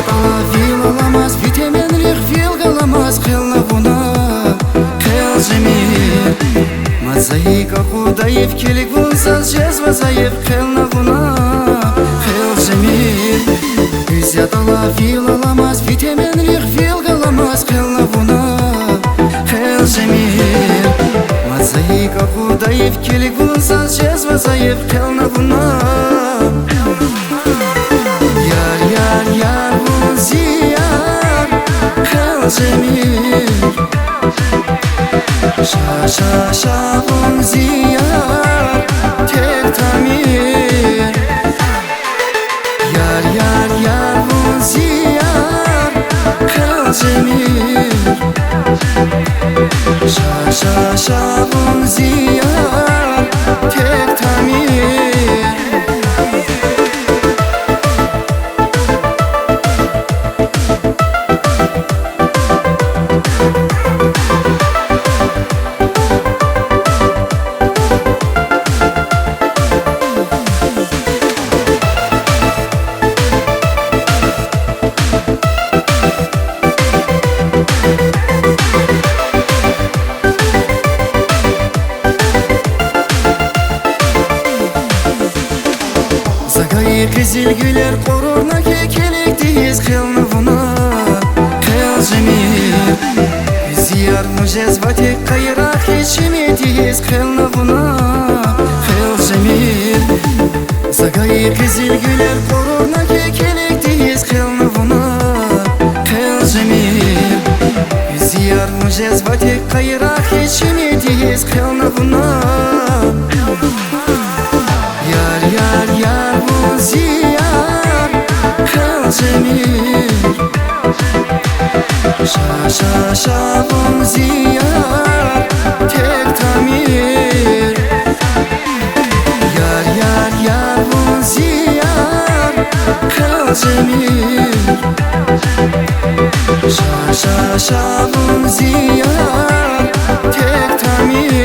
Ziyadala fil alamaz, vitaminlik fil kalamaz. Kılna buna, kıl cemil. Mazayika kudayıf kilik bulsaz cezva zayıf. Kılna buna, kıl cemil. Ziyadala fil alamaz, vitaminlik fil kalamaz. Kılna buna, kıl cemil. Mazayika kudayıf kilik bulsaz cezva zayıf. Kılna buna. Yar bu ziyar kıl cemil. Şa bu ziyar tek tamir. Yar bu ziyar kıl cemil. Şa bu ziyar tek tamir. Kızıl güler korona kekelekteyiz. Kılna buna, kıl cemil. Ziyar mücezbatik kayrak içimetiyiz. Kılna buna, kıl cemil. Zagayı kızıl güler korona kekelekteyiz. Kılna buna, kıl cemil. Ziyar mücezbatik kayrak içimetiyiz. Kılna buna. Yar bu ziyar kıl cemil. Şa bu ziyar tek tamir. Yar bu ziyar kıl cemil. Şa bu ziyar tek tamir.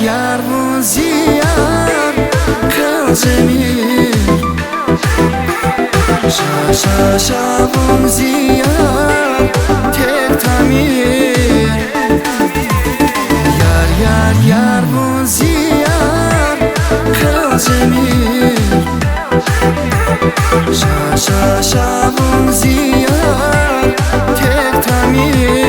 Yar bu ziyar kıl cemil. Şa bu ziyar tek tamir. Yar bu ziyar kıl cemil. Şa bu ziyar tek tamir.